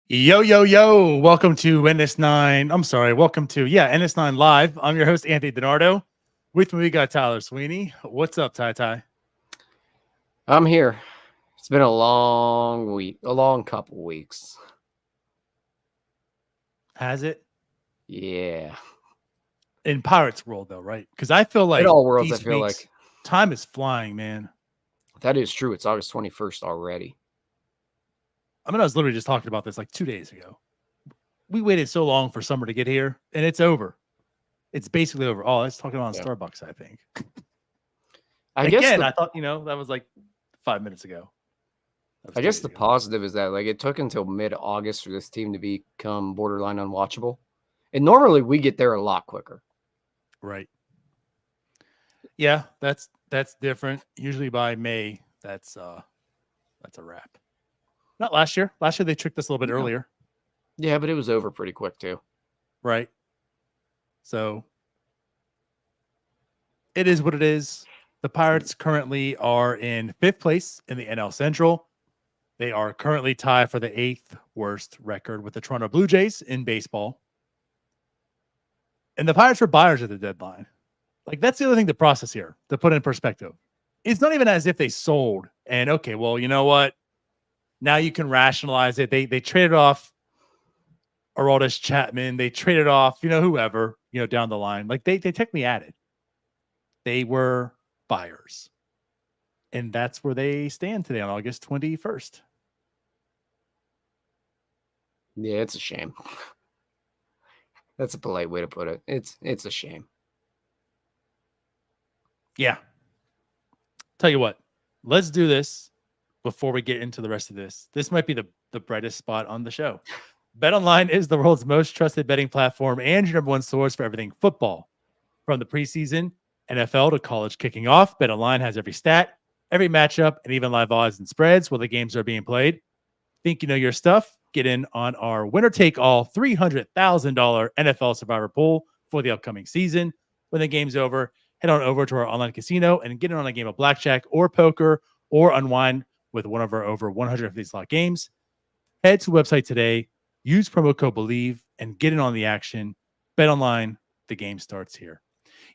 Yo, yo, yo. Welcome to NS9. I'm sorry. Welcome to, NS9 Live. I'm your host, Anthony DiNardo. With me, we got Tyler Sweeney. What's up, Ty Ty? I'm here. It's been a long week, a long couple weeks. Has it? Yeah. In Pirates world, though, right? Because I feel like In all worlds, I these feel weeks, like. time is flying, man. That is true. It's August 21st already. I mean, I was literally just talking about this like 2 days ago. We waited so long for summer to get here, and it's over. It's basically over. Oh, let's talk about Starbucks, I think. I guess I thought, that was like 5 minutes ago. I guess the positive is that it took until mid-August for this team to become borderline unwatchable. And normally we get there a lot quicker. Right. Yeah, that's different. Usually by May, that's a wrap. Not last year. Last year they tricked us a little bit earlier. Yeah, but it was over pretty quick too. Right. So it is what it is. The Pirates currently are in 5th place in the NL Central. They are currently tied for the 8th worst record with the Toronto Blue Jays in baseball. And the Pirates were buyers at the deadline. Like, that's the other thing to process here, to put in perspective. It's not even as if they sold and, okay, well, you know what? Now you can rationalize it. They traded off Aroldis Chapman. They traded off, whoever, down the line. Like, they technically added. They were buyers. And that's where they stand today on August 21st. Yeah, it's a shame. That's a polite way to put it. It's a shame. Yeah. Tell you what, let's do this before we get into the rest of this. This might be the brightest spot on the show. BetOnline is the world's most trusted betting platform and your number one source for everything football. From the preseason, NFL to college kicking off, BetOnline has every stat, every matchup, and even live odds and spreads while the games are being played. Think you know your stuff? Get in on our winner-take-all $300,000 NFL Survivor pool for the upcoming season. When the game's over, head on over to our online casino and get in on a game of blackjack or poker or unwind with one of our over 150 slot games. Head to the website today, use promo code BELIEVE, and get in on the action. Bet online, the game starts here.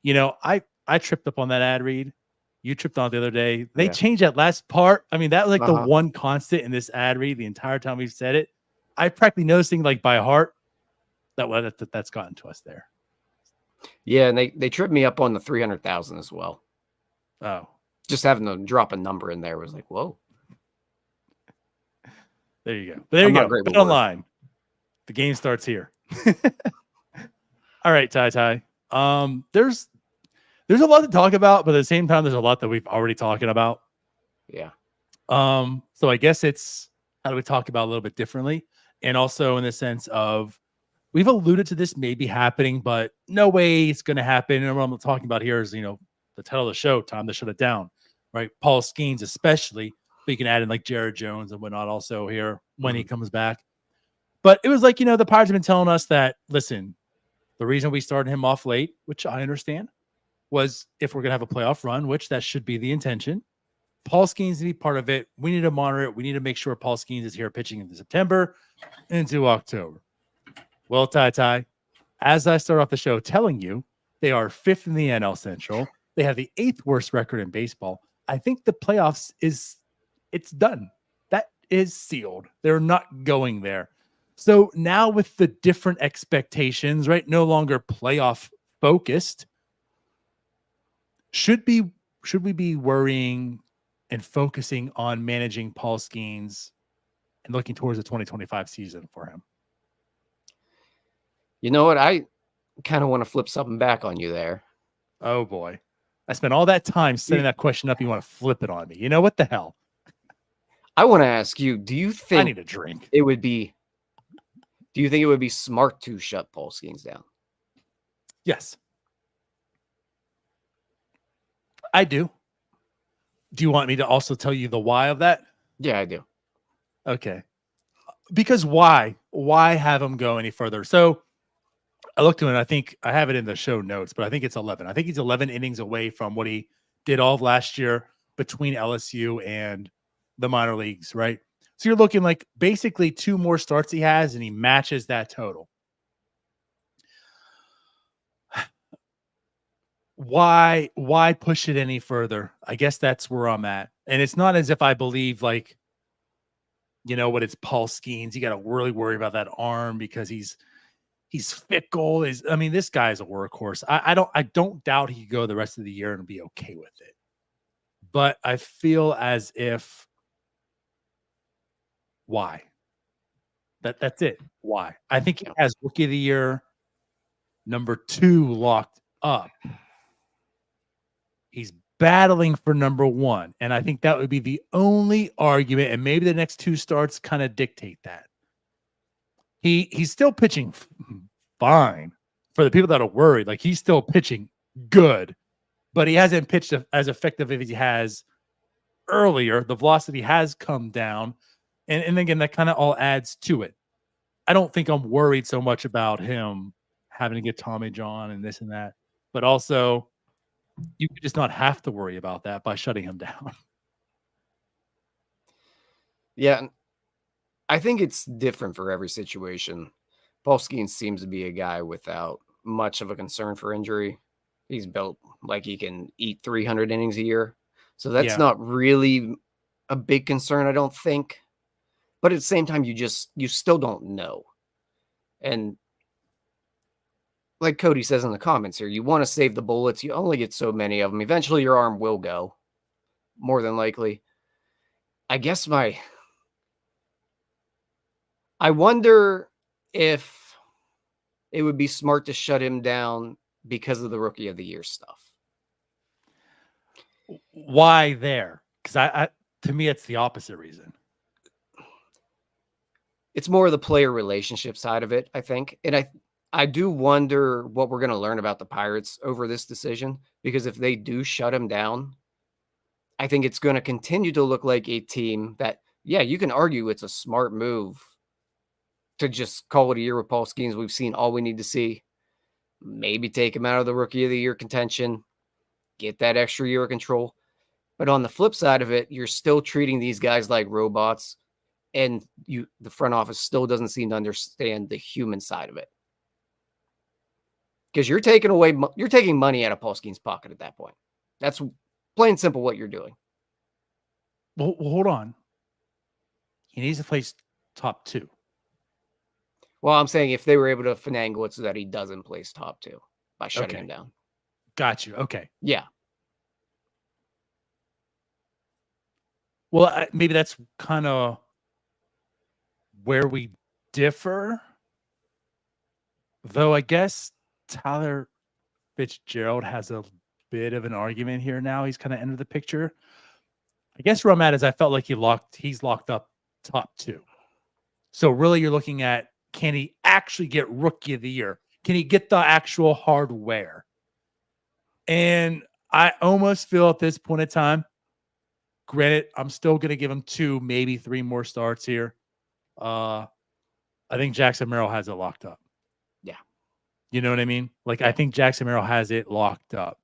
I tripped up on that ad read. You tripped on it the other day. They changed that last part. I mean, that was like the one constant in this ad read the entire time we've said it. I practically noticing like by heart that's gotten to us there. Yeah, and they tripped me up on the 300,000 as well. Oh, just having to drop a number in there was like, whoa. There you go. There you go. Bet online. The game starts here. All right, Ty. There's a lot to talk about, but at the same time, there's a lot that we've already talking about. Yeah. So I guess it's how do we talk about it a little bit differently, and also in the sense of we've alluded to this maybe happening, but no way it's going to happen. And what I'm talking about here is, the title of the show, time to shut it down, right? Paul Skenes, especially, but you can add in like Jared Jones and whatnot also here when he comes back. But it was like, the Pirates have been telling us that, listen, the reason we started him off late, which I understand, was if we're going to have a playoff run, which that should be the intention. Paul Skenes needs to be part of it. We need to monitor it. We need to make sure Paul Skenes is here pitching into September into October. Well, Ty, as I start off the show telling you, they are 5th in the NL Central. They have the 8th worst record in baseball. I think the playoffs it's done. That is sealed. They're not going there. So now with the different expectations, right? No longer playoff focused. Should we be worrying and focusing on managing Paul Skenes and looking towards the 2025 season for him? You know what? I kind of want to flip something back on you there. Oh, boy. I spent all that time setting that question up. You want to flip it on me. You know what the hell? I want to ask you, do you think I need a drink? Do you think it would be smart to shut Paul Skenes down? Yes. I do. Do you want me to also tell you the why of that? Yeah, I do. Okay. Because why? Why have him go any further? So I looked at it. I think I have it in the show notes, but I think it's 11. I think he's 11 innings away from what he did all of last year between LSU and the minor leagues, right? So you're looking like basically 2 more starts he has, and he matches that total. Why push it any further? I guess that's where I'm at. And it's not as if I believe like, you know what, it's Paul Skenes. You got to really worry about that arm because he's fickle. This guy's a workhorse. I don't doubt he could go the rest of the year and be okay with it. But I feel as if why? That's it. Why? I think he has rookie of the year number 2 locked up. He's battling for number 1. And I think that would be the only argument. And maybe the next 2 starts kind of dictate that. He's still pitching fine for the people that are worried. Like, he's still pitching good, but he hasn't pitched as effective as he has earlier. The velocity has come down. And again, that kind of all adds to it. I don't think I'm worried so much about him having to get Tommy John and this and that, but also you could just not have to worry about that by shutting him down. Yeah. I think it's different for every situation. Paul Skenes seems to be a guy without much of a concern for injury. He's built like he can eat 300 innings a year. So that's not really a big concern, I don't think. But at the same time, you still don't know. And like Cody says in the comments here, you want to save the bullets. You only get so many of them. Eventually, your arm will go, more than likely. I guess I wonder if it would be smart to shut him down because of the rookie of the year stuff. Why there? Because to me, it's the opposite reason. It's more of the player relationship side of it, I think. And I do wonder what we're going to learn about the Pirates over this decision, because if they do shut him down, I think it's going to continue to look like a team that, yeah, you can argue it's a smart move to just call it a year with Paul Skenes. We've seen all we need to see. Maybe take him out of the rookie of the year contention, get that extra year of control. But on the flip side of it, you're still treating these guys like robots, and the front office still doesn't seem to understand the human side of it. Because you're taking money out of Paul Skenes' pocket at that point. That's plain and simple what you're doing. Well, hold on. He needs to place top 2. Well, I'm saying if they were able to finagle it so that he doesn't place top 2 by shutting him down. Got you. Okay. Yeah. Well, maybe that's kind of where we differ. Though I guess Tyler Fitzgerald has a bit of an argument here now. He's kind of entered the picture. I guess where I'm at is I felt like he's locked up top 2. So really you're looking at, can he actually get rookie of the year? Can he get the actual hardware? And I almost feel at this point in time, granted, I'm still going to give him 2, maybe 3 more starts here. I think Jackson Merrill has it locked up. Yeah. You know what I mean? Like, I think Jackson Merrill has it locked up.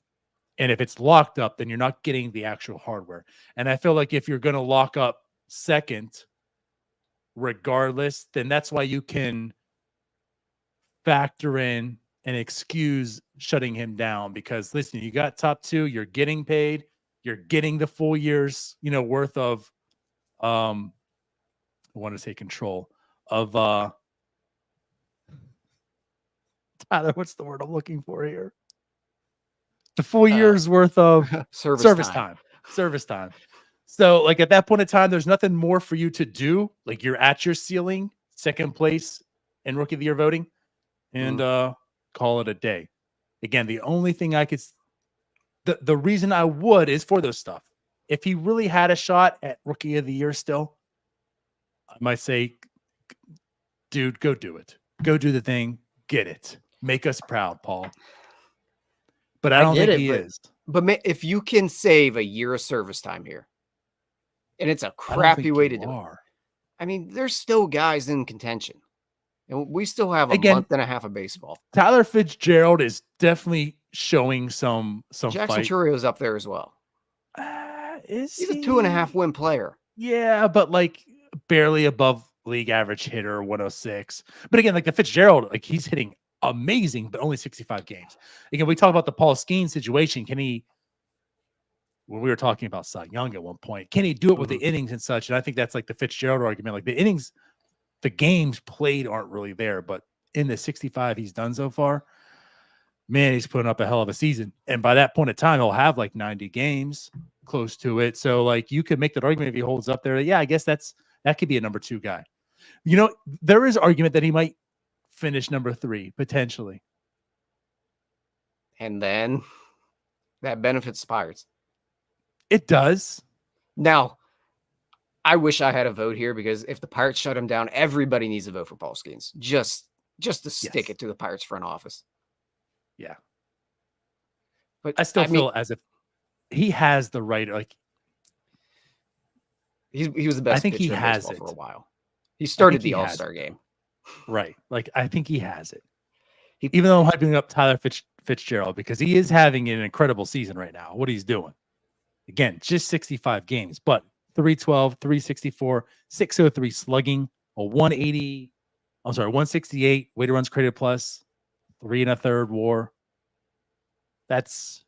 And if it's locked up, then you're not getting the actual hardware. And I feel like if you're going to lock up second, regardless, then that's why you can factor in and excuse shutting him down. Because listen, you got top 2, you're getting paid, you're getting the full year's, worth of, I want to say control of, Tyler, what's the word I'm looking for here? The full year's worth of service time. So like at that point in time, there's nothing more for you to do. Like, you're at your ceiling, second place in rookie of the year voting, and call it a day. Again, the only thing the reason I would is for those stuff. If he really had a shot at rookie of the year still, I might say, dude, go do it. Go do the thing. Get it. Make us proud, Paul. But I don't think he is. But if you can save a year of service time here, and it's a crappy way to do it. I mean, there's still guys in contention. And we still have a month and a half of baseball. Tyler Fitzgerald is definitely showing some Jackson Churrio's up there as well. He's a 2.5 win player. Yeah, but like barely above league average hitter, 106. But again, like the Fitzgerald, like he's hitting amazing, but only 65 games. Again, we talk about the Paul Skenes situation. Can he, when we were talking about Cy Young at one point, can he do it with the innings and such? And I think that's like the Fitzgerald argument. Like the innings, the games played aren't really there, but in the 65 he's done so far, man, he's putting up a hell of a season. And by that point in time, he'll have like 90 games close to it. So like you could make that argument if he holds up there. Yeah, I guess that could be a number 2 guy. You know, there is argument that he might finish number 3 potentially. And then that benefits the Pirates. It does. Now, I wish I had a vote here because if the Pirates shut him down, everybody needs to vote for Paul Skenes. Just to stick it to the Pirates front office. Yeah. But I still feel as if he has the right, like he was the best. I think he has it for a while. He started the All-Star game. Right. Like I think he has it. Even though I'm hyping up Tyler Fitzgerald because he is having an incredible season right now. What he's doing. Again, just 65 games, but 312, 364, 603 slugging, a 168 weighted runs created plus, 3 1/3 WAR. It's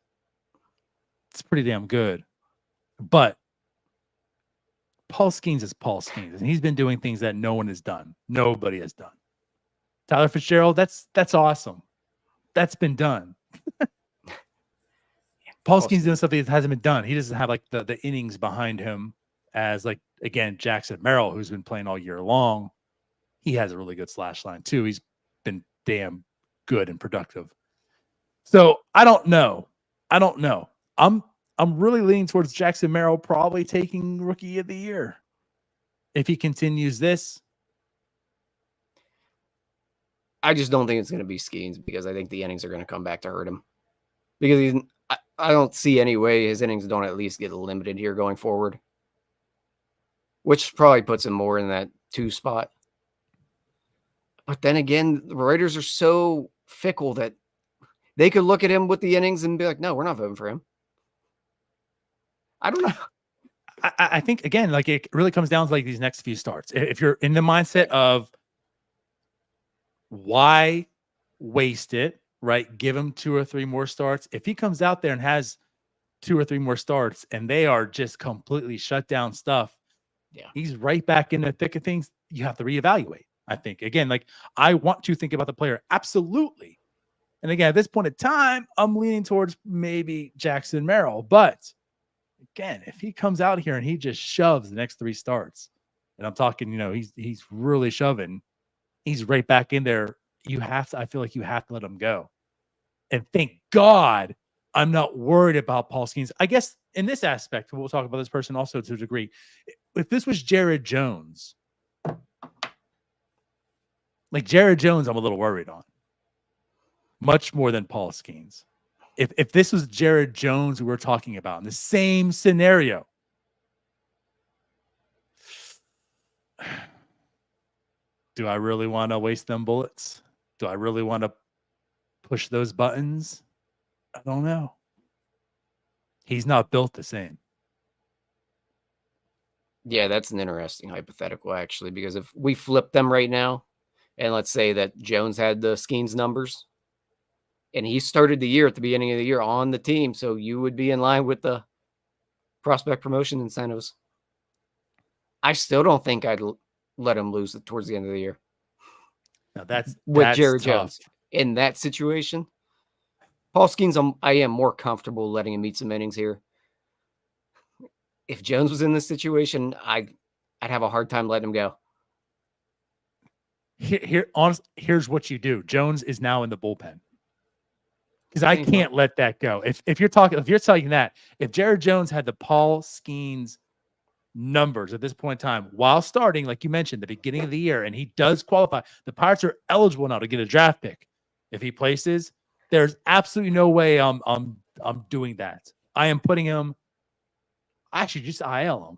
pretty damn good. But Paul Skenes is Paul Skenes, and he's been doing things that no one has done. Nobody has done. Tyler Fitzgerald, that's awesome. That's been done. Paul Skenes doing something that hasn't been done. He doesn't have like the innings behind him as like, again, Jackson Merrill, who's been playing all year long. He has a really good slash line too. He's been damn good and productive. So I don't know. I'm really leaning towards Jackson Merrill probably taking Rookie of the Year if he continues this. I just don't think it's going to be Skenes because I think the innings are going to come back to hurt him. Because I don't see any way his innings don't at least get limited here going forward, which probably puts him more in that 2 spot. But then again, the writers are so fickle that they could look at him with the innings and be like, no, we're not voting for him. I don't know. I think, again, like it really comes down to like these next few starts. If you're in the mindset of why waste it, right? Give him 2 or 3 more starts. If he comes out there and has 2 or 3 more starts and they are just completely shut down stuff, he's right back in the thick of things. You have to reevaluate. I think, again, like I want to think about the player. Absolutely. And again, at this point in time, I'm leaning towards maybe Jackson Merrill. But again, if he comes out here and he just shoves the next 3 starts, and I'm talking, he's really shoving, he's right back in there. I feel like you have to let him go. And thank God I'm not worried about Paul Skenes. I guess in this aspect, we'll talk about this person also to a degree. If this was Jared Jones, I'm a little worried on. Much more than Paul Skenes. If this was Jared Jones who we're talking about in the same scenario, do I really want to waste them bullets? Do I really want to push those buttons? I don't know. He's not built the same. Yeah, that's an interesting hypothetical, actually, because if we flip them right now, and let's say that Jones had the Skenes numbers, and he started the year at the beginning of the year on the team, so you would be in line with the prospect promotion incentives. I still don't think I'd let him lose it towards the end of the year. Now that's Jared tough. Jones in that situation. Paul Skenes, I am more comfortable letting him eat some innings here. If Jones was in this situation, I'd have a hard time letting him go. Here's what you do. Jones is now in the bullpen. Because I can't let that go. If you're saying that, if Jared Jones had the Paul Skenes numbers at this point in time, while starting, like you mentioned, the beginning of the year, and he does qualify, the Pirates are eligible now to get a draft pick. If he places, there's absolutely no way I'm doing that. I am putting him. Actually, just IL him.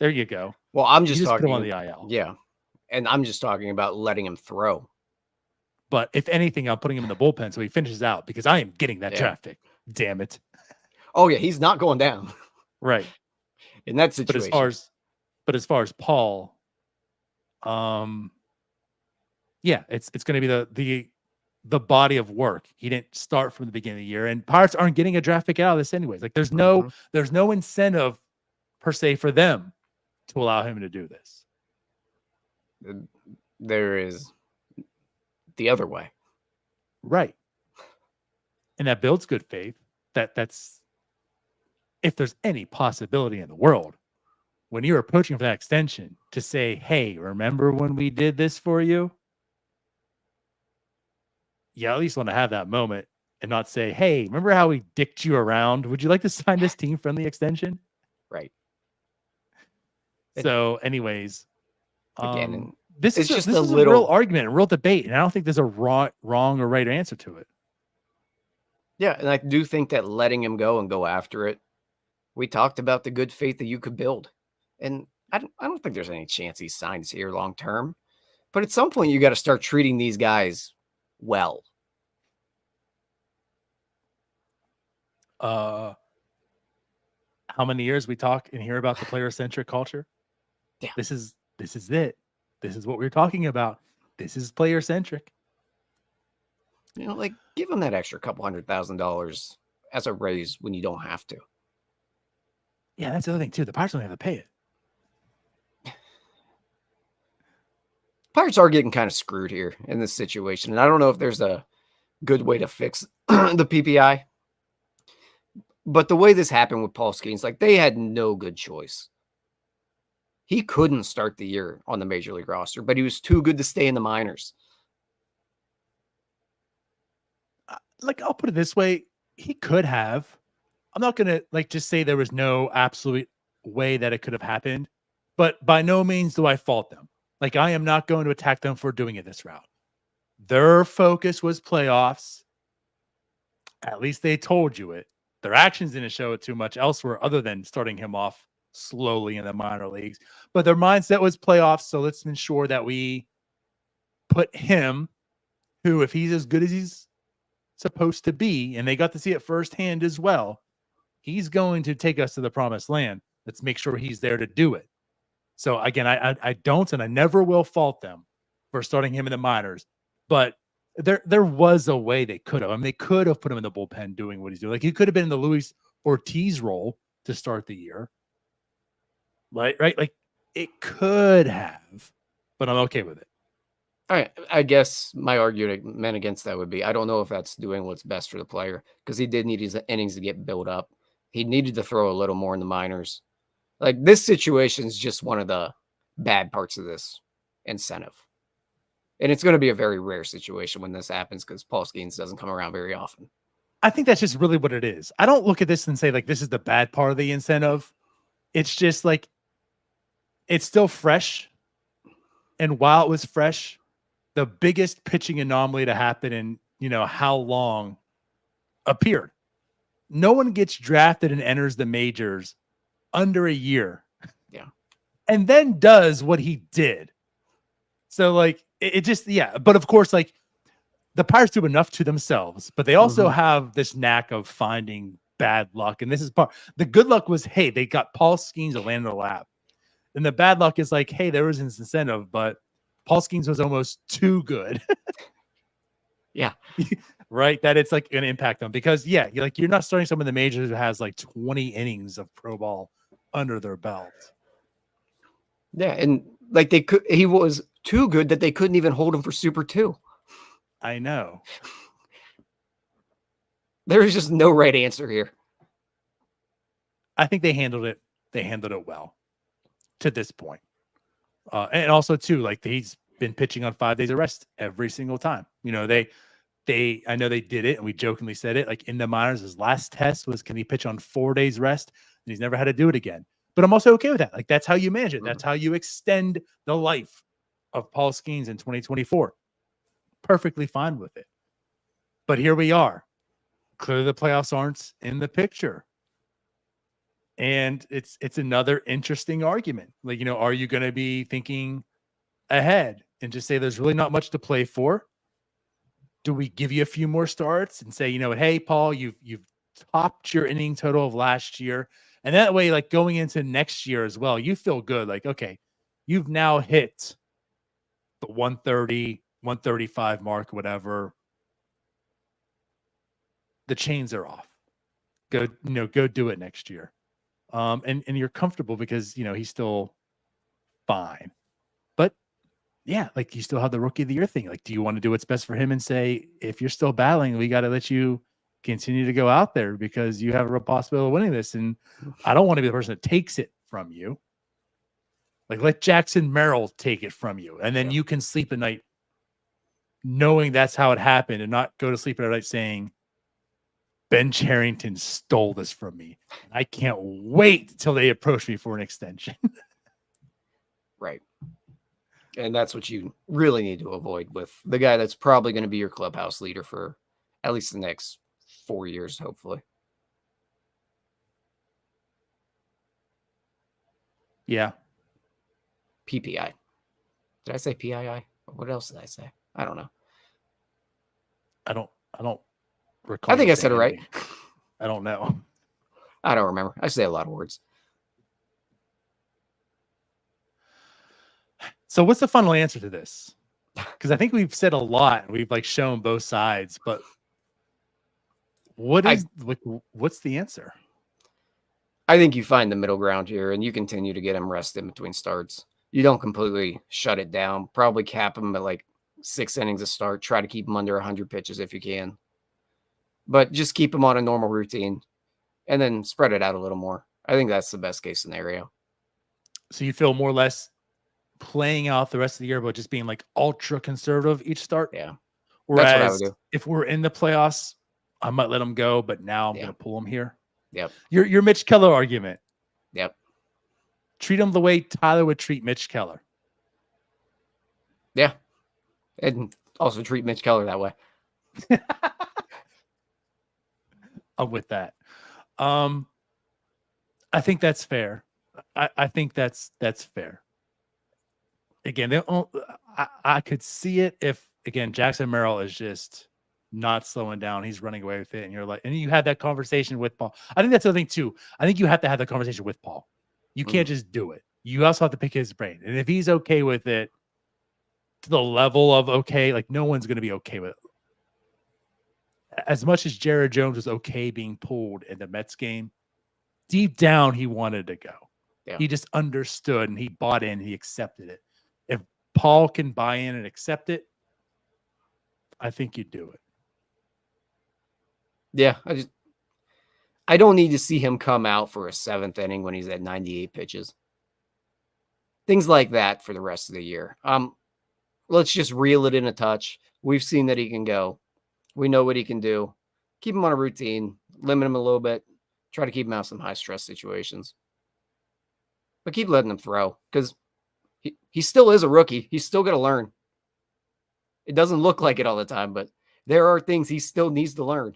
There you go. Well, I'm just talking put him on the IL. Yeah, and I'm just talking about letting him throw. But if anything, I'm putting him in the bullpen so he finishes out because I am getting that draft pick. Damn it. Oh, yeah, he's not going down. Right. in that But as situation. as far as Paul, yeah, it's going to be the body of work. He didn't start from the beginning of the year, and Pirates aren't getting a draft pick out of this anyways. Like there's no incentive per se for them to allow him to do this. There is the other way. Right. And that builds good faith. That's if there's any possibility in the world when you're approaching for that extension to say, hey, remember when we did this for you? You at least want to have that moment and not say, hey, remember how we dicked you around? Would you like to sign this team friendly extension? Right. So, anyways, Again, this it's is just this a is little a real argument, a real debate, and I don't think there's a wrong or right answer to it. Yeah, and I do think that letting him go and go after it, we talked about the good faith that you could build. And I don't think there's any chance he signs here long term. But at some point, you got to start treating these guys well. How many years we talk and hear about the player-centric culture? Yeah. This is it. This is what we're talking about. This is player-centric. You know, like give him that extra couple $100,000 as a raise when you don't have to. Yeah, that's the other thing too. The Pirates don't have to pay it. Pirates are getting kind of screwed here in this situation. And I don't know if there's a good way to fix the PPI. But the way this happened with Paul Skenes, like they had no good choice. He couldn't start the year on the major league roster, but he was too good to stay in the minors. Like, I'll put it this way. He could have. I'm not going to like just say there was no absolute way that it could have happened, but by no means do I fault them. Like, I am not going to attack them for doing it this route. Their focus was playoffs. At least they told you it. Their actions didn't show it too much elsewhere other than starting him off slowly in the minor leagues. But their mindset was playoffs, so let's ensure that we put him, who, if he's as good as he's supposed to be, and they got to see it firsthand as well, he's going to take us to the promised land. Let's make sure he's there to do it. So again, I don't, and I never will fault them for starting him in the minors, but there was a way they could have. I mean, they could have put him in the bullpen doing what he's doing. Like, he could have been in the Luis Ortiz role to start the year. Right? Like, it could have, but I'm okay with it. All right. I guess my argument against that would be, I don't know if that's doing what's best for the player, because he did need his innings to get built up. He needed to throw a little more in the minors. Like, this situation is just one of the bad parts of this incentive. And it's going to be a very rare situation when this happens, because Paul Skenes doesn't come around very often. I think that's just really what it is. I don't look at this and say, like, this is the bad part of the incentive. It's just like, it's still fresh. And while it was fresh, the biggest pitching anomaly to happen in, how long appeared. No one gets drafted and enters the majors under a year. Yeah. And then does what he did. So, like, it just, yeah. But of course, like, the Pirates do enough to themselves, but they also have this knack of finding bad luck. And this is part. The good luck was, hey, they got Paul Skenes to land in the lap. And the bad luck is like, hey, there was an incentive, but Paul Skenes was almost too good. Yeah. Right. That it's like going to impact them because, yeah, you're not starting someone in the majors who has like 20 innings of pro ball under their belt. Yeah. And like he was too good that they couldn't even hold him for Super 2. I know. There is just no right answer here. I think they handled it. They handled it well to this point. And also too, like, he's been pitching on 5 days of rest every single time. I know they did it, and we jokingly said it, like, in the minors, his last test was, can he pitch on 4 days rest? And he's never had to do it again. But I'm also okay with that. Like, that's how you manage it. That's how you extend the life of Paul Skenes in 2024. Perfectly fine with it. But here we are. Clearly the playoffs aren't in the picture. And it's another interesting argument. Like, are you going to be thinking ahead and just say there's really not much to play for? Do we give you a few more starts and say, hey, Paul, you've topped your inning total of last year. And that way, like going into next year as well, you feel good. Like, okay, you've now hit the 130, 135 mark, whatever. The chains are off. Go do it next year. And you're comfortable because, he's still fine. But yeah, like you still have the rookie of the year thing. Like, do you want to do what's best for him and say, if you're still battling, we got to let you continue to go out there because you have a real possibility of winning this. And I don't want to be the person that takes it from you. Like, let Jackson Merrill take it from you. And then you can sleep at night knowing that's how it happened and not go to sleep at night saying, Ben Cherington stole this from me. I can't wait till they approach me for an extension. Right. And that's what you really need to avoid with the guy that's probably going to be your clubhouse leader for at least the next 4 years, hopefully. Yeah. PPI. Did I say PII? What else did I say? I don't know. I don't recall. I think I said it right. I don't know. I don't remember. I say a lot of words. So what's the final answer to this? Because I think we've said a lot and we've like shown both sides, but what's the answer? I think you find the middle ground here and you continue to get him rest in between starts. You don't completely shut it down. Probably cap him at like 6 innings a start. Try to keep him under 100 pitches if you can. But just keep him on a normal routine and then spread it out a little more. I think that's the best case scenario. So you feel more or less playing out the rest of the year, but just being like ultra conservative each start? Yeah. Whereas that's what I would do. If we're in the playoffs, I might let him go, but now I'm going to pull him here. Yep. Your Mitch Keller argument. Yep. Treat him the way Tyler would treat Mitch Keller. Yeah. And also treat Mitch Keller that way. I'm with that. I think that's fair. I think that's fair. Again, I could see it if, again, Jackson Merrill is just not slowing down. He's running away with it. And you're like, and you had that conversation with Paul. I think that's the other thing too. I think you have to have that conversation with Paul. You can't just do it. You also have to pick his brain. And if he's okay with it to the level of okay, like no one's going to be okay with it. As much as Jared Jones was okay being pulled in the Mets game, deep down, he wanted to go. Yeah. He just understood and he bought in. He accepted it. If Paul can buy in and accept it, I think you do it. Yeah, I don't need to see him come out for a 7th inning when he's at 98 pitches. Things like that for the rest of the year. Let's just reel it in a touch. We've seen that he can go. We know what he can do. Keep him on a routine, limit him a little bit, try to keep him out of some high stress situations. But keep letting him throw because he still is a rookie. He's still going to learn. It doesn't look like it all the time, but there are things he still needs to learn.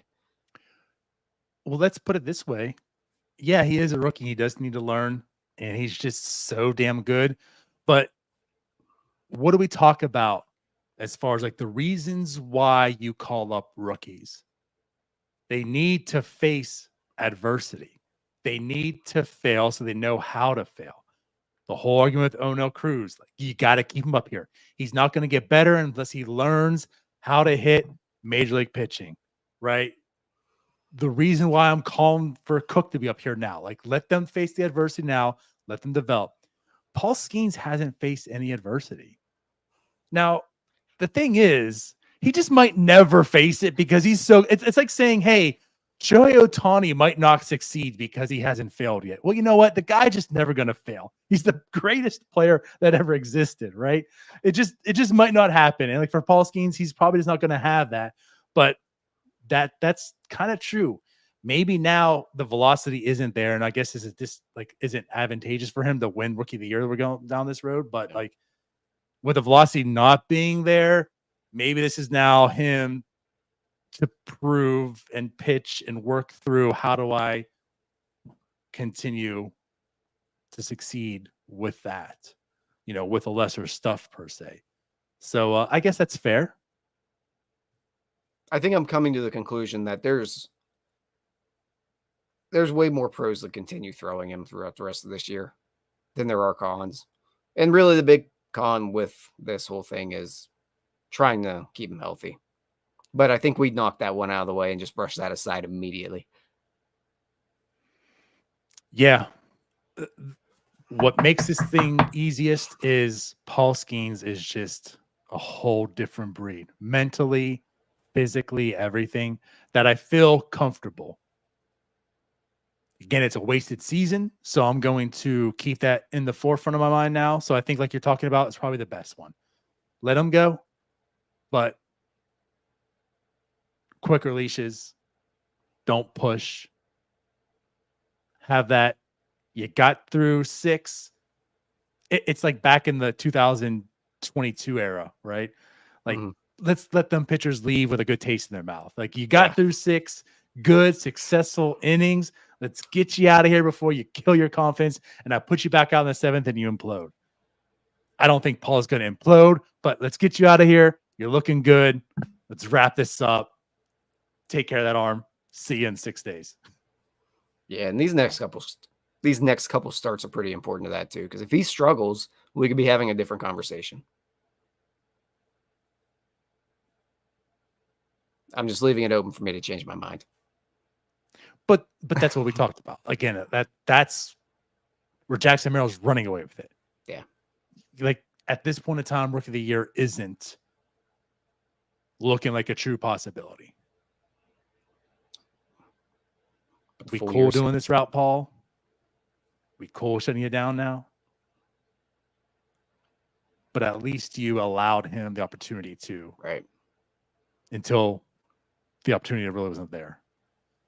Well, let's put it this way. Yeah, he is a rookie. He does need to learn, and he's just so damn good. But what do we talk about as far as like the reasons why you call up rookies? They need to face adversity. They need to fail so they know how to fail. The whole argument with Oneil Cruz, like you got to keep him up here. He's not going to get better unless he learns how to hit major league pitching, right? The reason why I'm calling for Cook to be up here now, like let them face the adversity now, let them develop. Paul Skenes hasn't faced any adversity. Now, the thing is, he just might never face it because he's so, it's like saying, hey, Shohei Ohtani might not succeed because he hasn't failed yet. Well, you know what? The guy just never going to fail. He's the greatest player that ever existed, right? It just might not happen. And like for Paul Skenes, he's probably just not going to have that. But that's kind of true. Maybe now the velocity isn't there, and I guess isn't advantageous for him to win Rookie of the Year. We're going down this road, but like with the velocity not being there, maybe this is now him to prove and pitch and work through how do I continue to succeed with that, with a lesser stuff per se. So I guess that's fair. I think I'm coming to the conclusion that there's there's way more pros that continue throwing him throughout the rest of this year than there are cons. And really the big con with this whole thing is trying to keep him healthy. But I think we knocked that one out of the way and just brushed that aside immediately. Yeah. What makes this thing easiest is Paul Skenes is just a whole different breed. Mentally, physically, everything that I feel comfortable. Again, it's a wasted season, so I'm going to keep that in the forefront of my mind now. So I think, like you're talking about, it's probably the best one. Let him go, but quicker leashes. Don't push. Have that. You got through 6. It's like back in the 2022 era, right? Like, let's let them pitchers leave with a good taste in their mouth. Like, you got through 6 good, successful innings. Let's get you out of here before you kill your confidence, and I put you back out in the 7th and you implode. I don't think Paul's going to implode, but let's get you out of here. You're looking good. Let's wrap this up. Take care of that arm. See you in 6 days. Yeah, and these next couple starts are pretty important to that too, because if he struggles, we could be having a different conversation. I'm just leaving it open for me to change my mind. But that's what we talked about. Again, that's where Jackson Merrill's running away with it. Yeah. Like, at this point in time, Rookie of the Year isn't looking like a true possibility. We cool doing this route, Paul? We cool shutting you down now? But at least you allowed him the opportunity to. Right. Until the opportunity really wasn't there.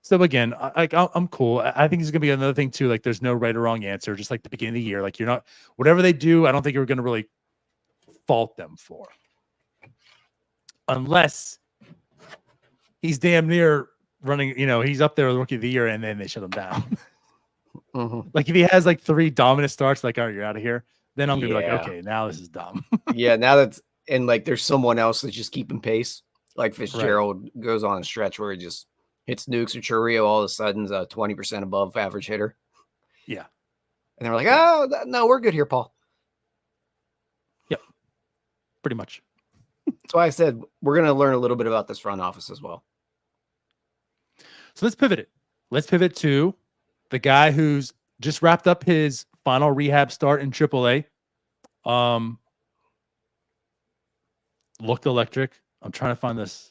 So again, I'm cool. I think it's going to be another thing too. Like, there's no right or wrong answer. Just like the beginning of the year, like, you're not, whatever they do, I don't think you're going to really fault them for, unless he's damn near running. He's up there with Rookie of the Year, and then they shut him down. Like, if he has like 3 dominant starts, like, all right, you're out of here. Then I'm gonna be like, okay, now this is dumb. Yeah, now that's, and like there's someone else that's just keeping pace. Like Fitzgerald goes on a stretch where he just hits nukes, or Churrio all of a sudden's a 20% above average hitter. Yeah. And they're like, oh, no, we're good here, Paul. Yep. Pretty much. That's why I said we're going to learn a little bit about this front office as well. So let's pivot it. Let's pivot to the guy who's just wrapped up his final rehab start in AAA. Looked electric. I'm trying to find this.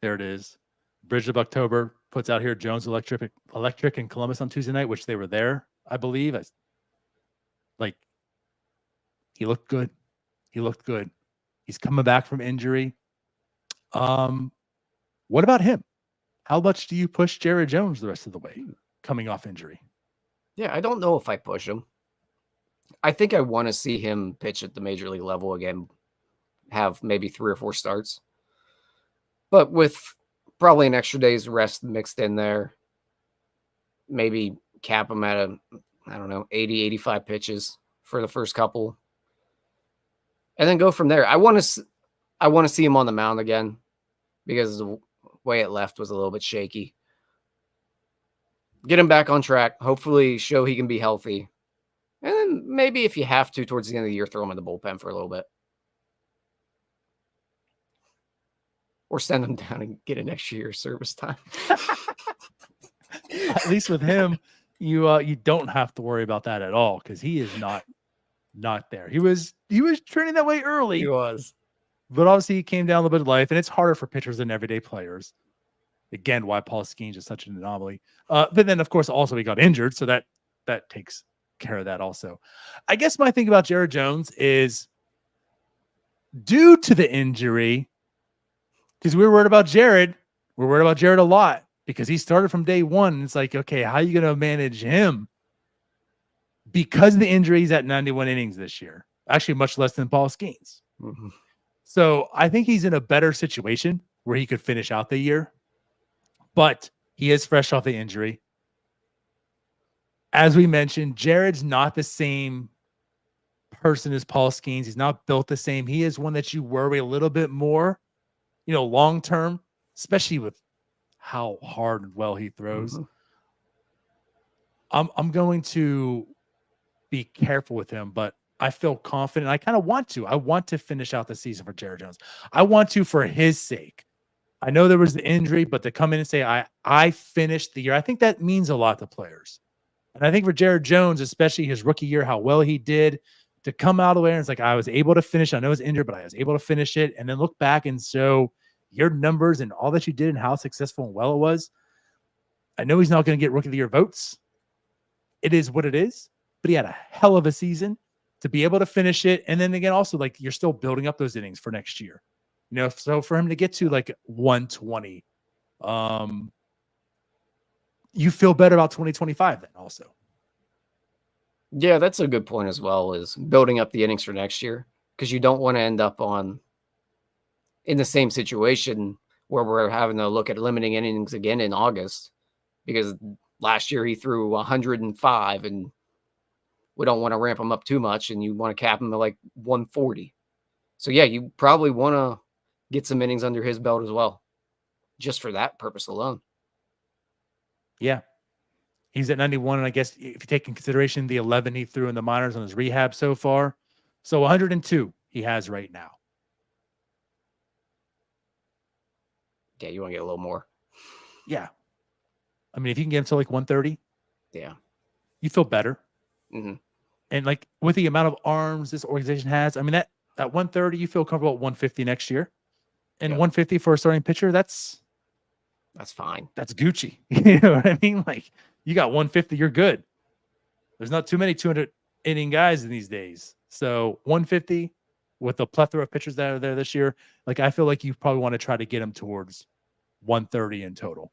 There it is. Bridge of October puts out here Jones Electric in Columbus on Tuesday night, which they were there, I believe. He looked good. He looked good. He's coming back from injury. What about him? How much do you push Jared Jones the rest of the way coming off injury? Yeah, I don't know if I push him. I think I want to see him pitch at the major league level again, have maybe 3 or 4 starts. But with probably an extra day's rest mixed in there, maybe cap him at 80, 85 pitches for the first couple. And then go from there. I want to see him on the mound again, because the way it left was a little bit shaky. Get him back on track. Hopefully show he can be healthy. And then maybe if you have to, towards the end of the year, throw him in the bullpen for a little bit. Or send him down and get an extra year of service time. At least with him, you don't have to worry about that at all, because he is not there. He was trending that way early. He was. But obviously he came down a little bit of life, and it's harder for pitchers than everyday players. Again, why Paul Skenes is such an anomaly. But then, of course, also he got injured, so that takes care of that also. I guess my thing about Jared Jones is, due to the injury, because we were worried about Jared. We're worried about Jared a lot because he started from day one. And it's like, okay, how are you going to manage him? Because of the injury, he's at 91 innings this year. Actually, much less than Paul Skenes. So I think he's in a better situation where he could finish out the year. But he is fresh off the injury. As we mentioned, Jared's not the same person as Paul Skenes. He's not built the same. He is one that you worry a little bit more, long term, especially with how hard and well he throws. I'm going to be careful with him, but I feel confident. I kind of want to. I want to finish out the season for Jared Jones. I want to for his sake. I know there was the injury, but to come in and say I finished the year, I think that means a lot to players. And I think for Jared Jones, especially his rookie year, how well he did, to come out of there and it's like I was able to finish. I know I was injured, but I was able to finish it, and then look back and show your numbers and all that you did and how successful and well it was. I know he's not going to get rookie of the year votes. It is what it is, but he had a hell of a season to be able to finish it. And then again, also like you're still building up those innings for next year. You know, so for him to get to like 120, you feel better about 2025 then also. Yeah, that's a good point as well, is building up the innings for next year, because you don't want to end up in the same situation where we're having to look at limiting innings again in August, because last year he threw 105 and we don't want to ramp him up too much, and you want to cap him at like 140. So yeah, you probably want to get some innings under his belt as well, just for that purpose alone. Yeah. He's at 91, and I guess if you take in consideration the 11 he threw in the minors on his rehab so far, so 102 he has right now. Yeah, you want to get a little more. Yeah. I mean, if you can get him to like 130, yeah, you feel better. Mm-hmm. And like with the amount of arms this organization has, I mean, that at 130, you feel comfortable at 150 next year. And 150 for a starting pitcher, that's fine. That's Gucci. You know what I mean? Like you got 150, you're good. There's not too many 200 inning guys in these days. So 150 with the plethora of pitchers that are there this year, like I feel like you probably want to try to get him towards 130 in total.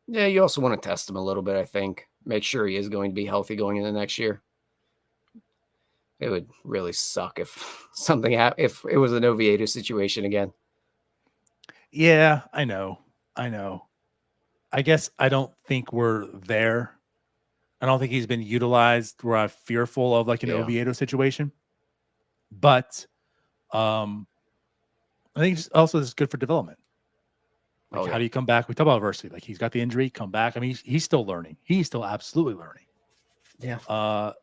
Yeah, you also want to test him a little bit, I think. Make sure he is going to be healthy going into next year. It would really suck if something happened, if it was an Oviedo situation again. Yeah, I know. I guess I don't think we're there. I don't think he's been utilized where I'm fearful of like an Oviedo situation. But I think it's also this is good for development. Like, how do you come back? We talk about adversity. Like he's got the injury, come back. I mean, he's still learning. He's still absolutely learning. Yeah. I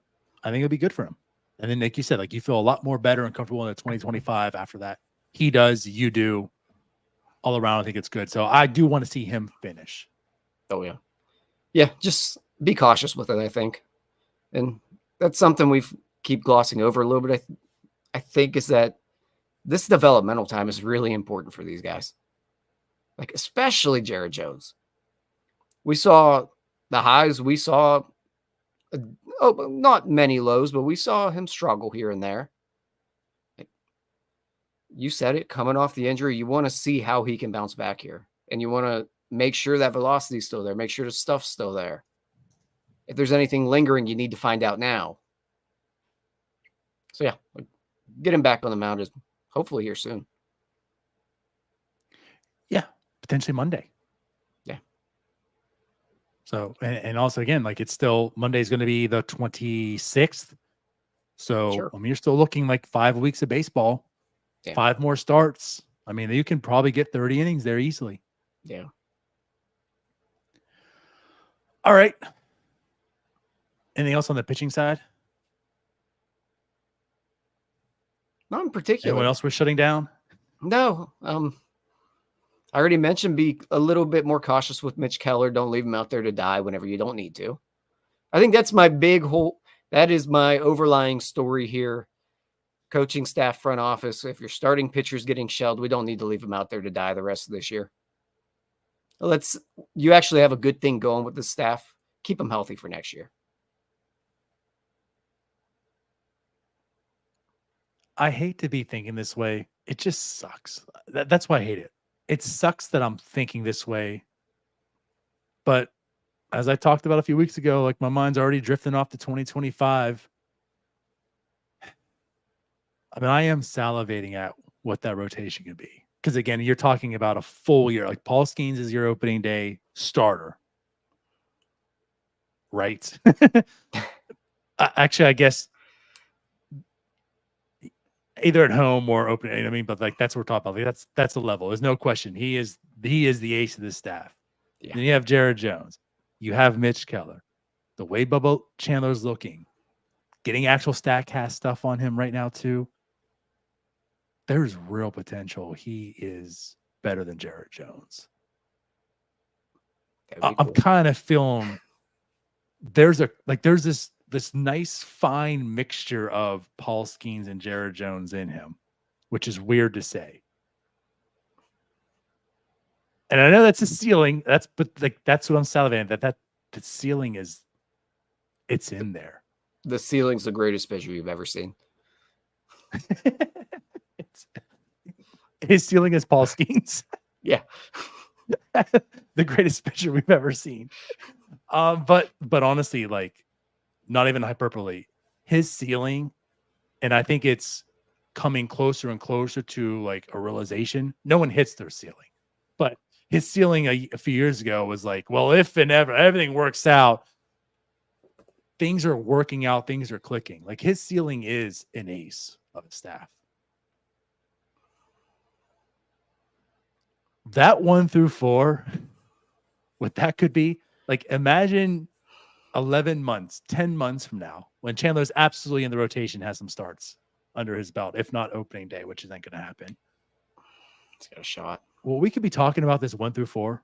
think it'll be good for him. And then, like you said, like you feel a lot more better and comfortable in the 2025 after that. He does, you do. All around, I think it's good. So I do want to see him finish. Oh, yeah. Yeah, just be cautious with it, I think. And that's something we keep glossing over a little bit, I think, is that this developmental time is really important for these guys. Like, especially Jared Jones. We saw the highs. We saw, not many lows, but we saw him struggle here and there. Like, you said it, coming off the injury, you want to see how he can bounce back here. And you want to make sure that velocity is still there. Make sure the stuff's still there. If there's anything lingering, you need to find out now. So, yeah, get him back on the mound is hopefully here soon. Yeah, potentially Monday. Yeah. So, and also, again, like it's still Monday's going to be the 26th. So, Sure. I mean, you're still looking like 5 weeks of baseball, 5 more starts. I mean, you can probably get 30 innings there easily. Yeah. All right. Anything else on the pitching side? Not in particular. Anyone else we're shutting down? No. I already mentioned be a little bit more cautious with Mitch Keller. Don't leave him out there to die whenever you don't need to. I think that's my that is my overlying story here. Coaching staff, front office, if your starting pitcher's getting shelled, we don't need to leave him out there to die the rest of this year. You actually have a good thing going with the staff. Keep him healthy for next year. I hate to be thinking this way. It just sucks. That's why I hate it. It sucks that I'm thinking this way. But as I talked about a few weeks ago, like my mind's already drifting off to 2025. I mean, I am salivating at what that rotation could be. Because again, you're talking about a full year. Like Paul Skenes is your opening day starter. Right? Actually, I guess either at home or opening. I mean, but like that's what we're talking about. Like, that's the level. There's no question. He is the ace of the staff. Yeah. Then you have Jared Jones. You have Mitch Keller. The way Bubba Chandler's looking, getting actual StatCast stuff on him right now too. There's real potential. He is better than Jared Jones. That'd be I'm cool. kind of feeling there's this nice fine mixture of Paul Skenes and Jared Jones in him, which is weird to say. And I know that's a ceiling. That's what I'm salivating. That the ceiling is, it's in there. The ceiling's the greatest picture you've ever seen. His ceiling is Paul Skenes. Yeah. The greatest picture we've ever seen. But honestly, like, not even hyperbole, his ceiling, and I think it's coming closer and closer to like a realization. No one hits their ceiling, but his ceiling a few years ago was like, well, if and ever everything works out, things are working out, things are clicking. Like, his ceiling is an ace of a staff. That 1 through 4, what that could be, like, imagine 11 months, 10 months from now, when Chandler's absolutely in the rotation, has some starts under his belt, if not opening day, which isn't going to happen. He's got a shot. Well, we could be talking about this 1 through 4.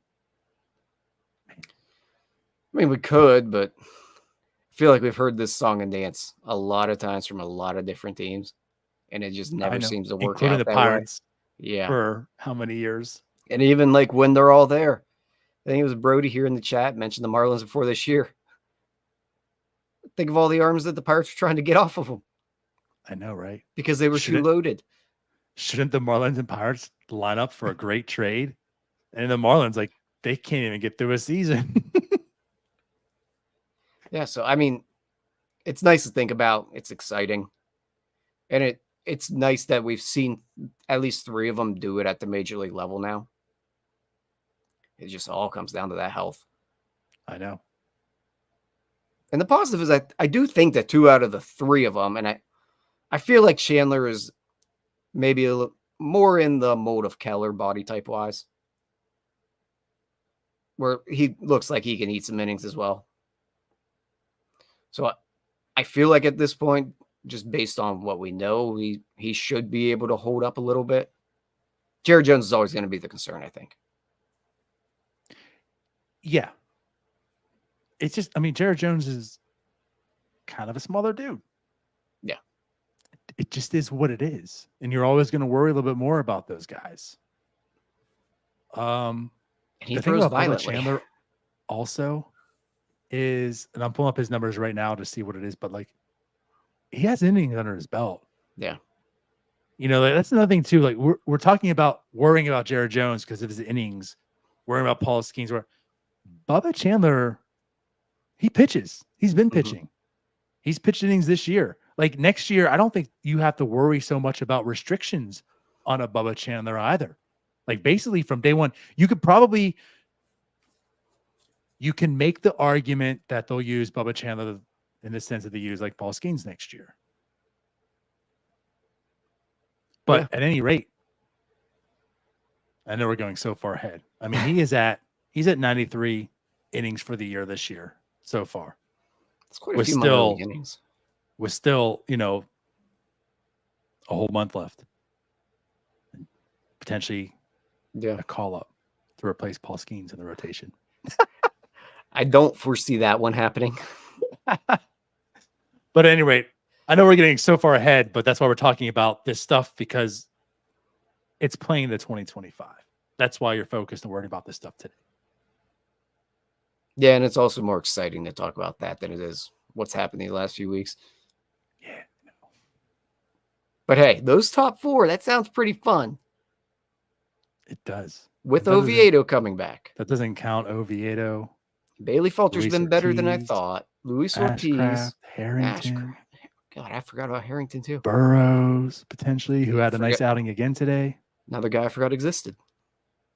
I mean, we could, but I feel like we've heard this song and dance a lot of times from a lot of different teams, and it just never seems to work including out the that Pirates. way. Yeah. For how many years? And even like when they're all there. I think it was Brody here in the chat mentioned the Marlins before this year. Think of all the arms that the Pirates were trying to get off of them. I know, right? Because they were too loaded. Shouldn't the Marlins and Pirates line up for a great trade? And the Marlins, like, they can't even get through a season. Yeah, so I mean, it's nice to think about. It's exciting. And it's nice that we've seen at least 3 of them do it at the major league level now. It just all comes down to that health. I know. And the positive is I do think that 2 out of the 3 of them, and I feel like Chandler is maybe a little more in the mold of Keller body type wise, where he looks like he can eat some innings as well. So I feel like at this point, just based on what we know, he should be able to hold up a little bit. Jared Jones is always going to be the concern, I think. Yeah. It's just, I mean, Jared Jones is kind of a smaller dude. Yeah. It just is what it is. And you're always going to worry a little bit more about those guys. And he the throws thing about violently. Bubba Chandler also is, and I'm pulling up his numbers right now to see what it is, but like, he has innings under his belt. Yeah. You know, that's another thing too. Like, we're talking about worrying about Jared Jones because of his innings, worrying about Paul Skenes. Where Bubba Chandler, he pitches. He's been pitching. He's pitched innings this year. Like, next year, I don't think you have to worry so much about restrictions on a Bubba Chandler either. Like, basically from day one, you can make the argument that they'll use Bubba Chandler in the sense that they use like Paul Skenes next year. But at any rate, I know we're going so far ahead. I mean, he's at 93 innings for the year this year so far. It's quite a few minor league innings. With still, you know, a whole month left. And potentially a call up to replace Paul Skenes in the rotation. I don't foresee that one happening. But at any rate, I know we're getting so far ahead, but that's why we're talking about this stuff, because it's playing the 2025. That's why you're focused and worried about this stuff today. Yeah, and it's also more exciting to talk about that than it is what's happened the last few weeks. Yeah. But hey, those top 4, that sounds pretty fun. It does. With Oviedo coming back. That doesn't count Oviedo. Bailey Falter's been better than I thought. Luis Ortiz. Harrington. God, I forgot about Harrington too. Burrows, potentially, who had a nice outing again today. Another guy I forgot existed.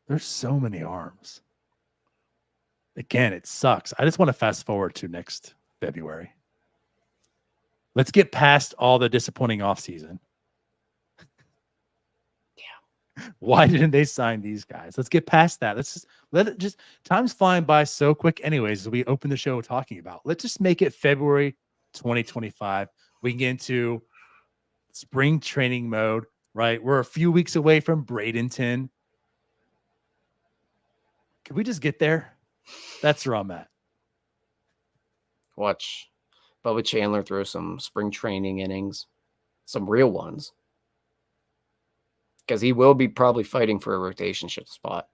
There's so many arms. Again, it sucks. I just want to fast forward to next February. Let's get past all the disappointing offseason. Why didn't they sign these guys? Let's get past that. Let's just let it just time's flying by so quick anyways as we open the show talking about. Let's just make it February 2025. We can get into spring training mode, right? We're a few weeks away from Bradenton. Can we just get there? That's where I'm at. Watch Bubba Chandler throw some spring training innings, some real ones. Because he will be probably fighting for a rotation spot.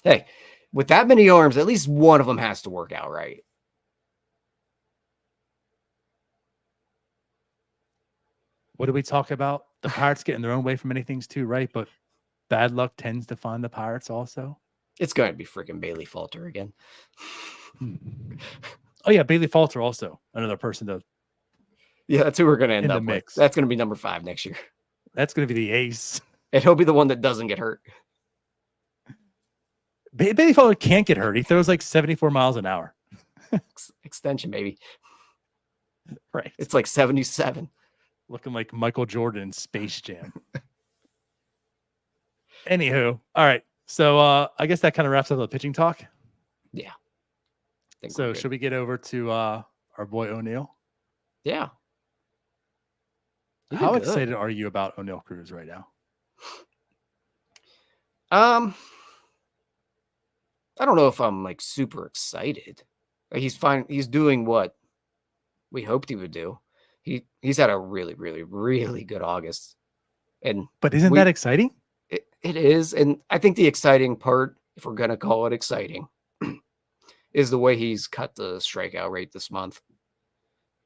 Hey, with that many arms, at least one of them has to work out right. What do we talk about? The Pirates get in their own way for many things too, right? But bad luck tends to find the Pirates also. It's going to be freaking Bailey Falter again. Oh, yeah, Bailey Falter also. Another person to... Yeah, that's who we're going to end up mix. with. That's going to be number 5 next year. That's going to be the ace. And he'll be the one that doesn't get hurt. Bailey Falter can't get hurt. He throws like 74 miles an hour. Extension, baby. Right. It's like 77. Looking like Michael Jordan in Space Jam. Anywho, all right. So I guess that kind of wraps up the pitching talk. Yeah. So should we get over to our boy Oneil? Yeah. How excited are you about Oneil Cruz right now? I don't know if I'm like super excited. He's fine. He's doing what we hoped he would do. He's had a really, really, really good August. But isn't that exciting? It is. And I think the exciting part, if we're going to call it exciting, is the way he's cut the strikeout rate this month.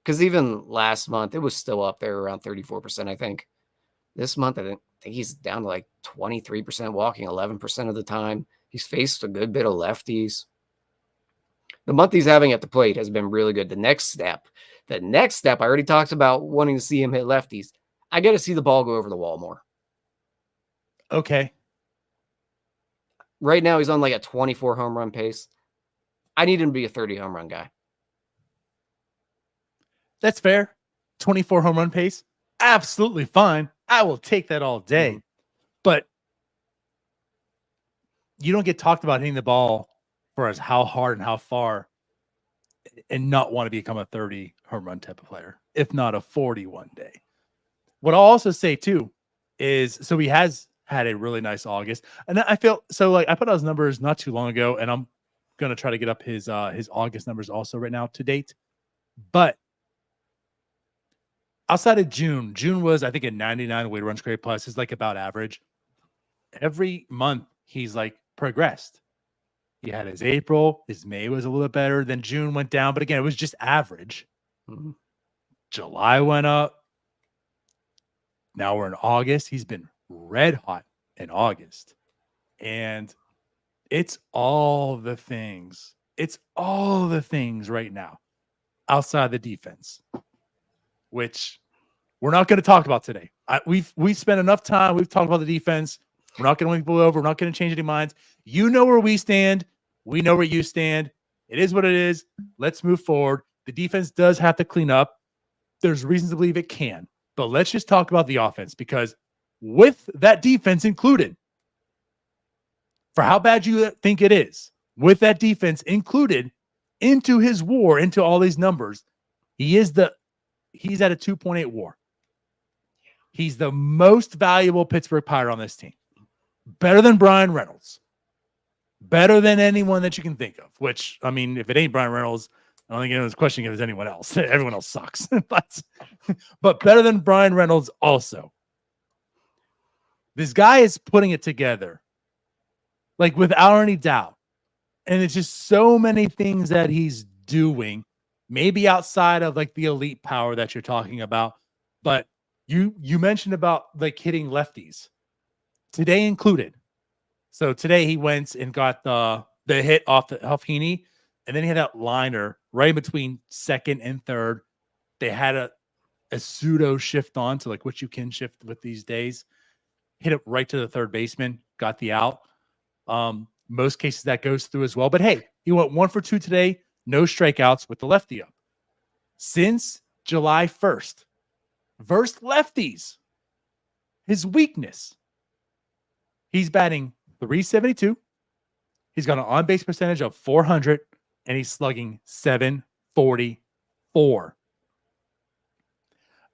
Because even last month, it was still up there around 34%, I think. This month, I think he's down to like 23% walking, 11% of the time. He's faced a good bit of lefties. The month he's having at the plate has been really good. The next step, I already talked about wanting to see him hit lefties. I got to see the ball go over the wall more. Okay. Right now, he's on like a 24 home run pace. I need him to be a 30 home run guy. That's fair. 24 home run pace. Absolutely fine. I will take that all day. But you don't get talked about hitting the ball for as how hard and how far and not want to become a 30 home run type of player, if not a 40 one day. What I'll also say too is, so he has had a really nice August. And I feel so like I put out his numbers not too long ago, and I'm going to try to get up his August numbers also right now to date. But outside of June was, I think, a 99 weighted runs created plus is like about average. Every month he's like progressed. He had his April, his May was a little bit better. Then June went down, but again, it was just average. July went up. Now we're in August. He's been red hot in August. And it's all the things. It's all the things right now outside the defense, which we're not going to talk about today. We've spent enough time. We've talked about the defense. We're not going to win people over. We're not going to change any minds. You know where we stand. We know where you stand. It is what it is. Let's move forward. The defense does have to clean up. There's reasons to believe it can. But let's just talk about the offense, because with that defense included, for how bad you think it is, with that defense included into his WAR, into all these numbers, he's at a 2.8 WAR. He's the most valuable Pittsburgh Pirate on this team. Better than Brian Reynolds. Better than anyone that you can think of, which, I mean, if it ain't Brian Reynolds, I don't think anyone's questioning if it's anyone else. Everyone else sucks. but better than Brian Reynolds also. This guy is putting it together, like, without any doubt. And it's just so many things that he's doing, maybe outside of like the elite power that you're talking about. But you mentioned about like hitting lefties today included. So today he went and got the hit off the Heaney, and then he had that liner right between second and third. They had a pseudo shift on to like what you can shift with these days. Hit it right to the third baseman, got the out. Most cases that goes through as well. But hey, he went 1 for 2 today, no strikeouts with the lefty up. Since July 1st, versus lefties, His weakness, he's batting .372. He's got an on-base percentage of .400, and he's slugging .744.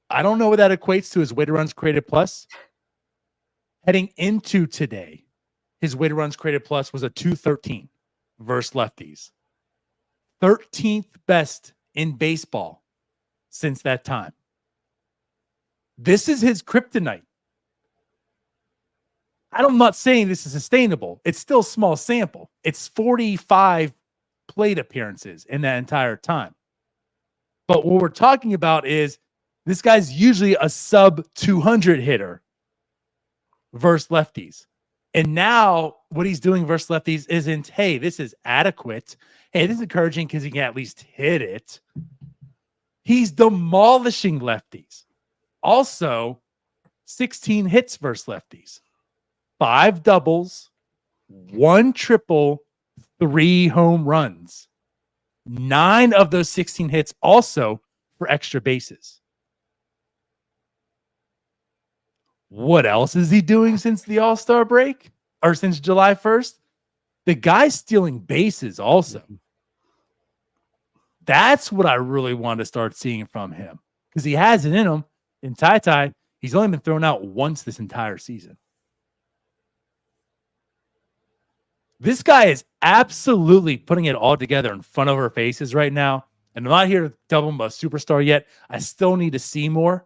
I don't know what that equates to his weighted runs created plus. Heading into today, his weighted runs created plus was a 213 versus lefties. 13th best in baseball since that time. This is his kryptonite. I'm not saying this is sustainable. It's still small sample. It's 45 plate appearances in that entire time. But what we're talking about is this guy's usually a sub 200 hitter versus lefties. And now what he's doing versus lefties isn't, hey, this is adequate. Hey, this is encouraging because he can at least hit it. He's demolishing lefties. Also, 16 hits versus lefties. 5 doubles, 1 triple, 3 home runs. 9 of those 16 hits also for extra bases. What else is he doing since the All-Star break? Or since July 1st? The guy's stealing bases also. That's what I really want to start seeing from him. Because he has it in him. In Ty, he's only been thrown out once this entire season. This guy is absolutely putting it all together in front of our faces right now. And I'm not here to double him a superstar yet. I still need to see more.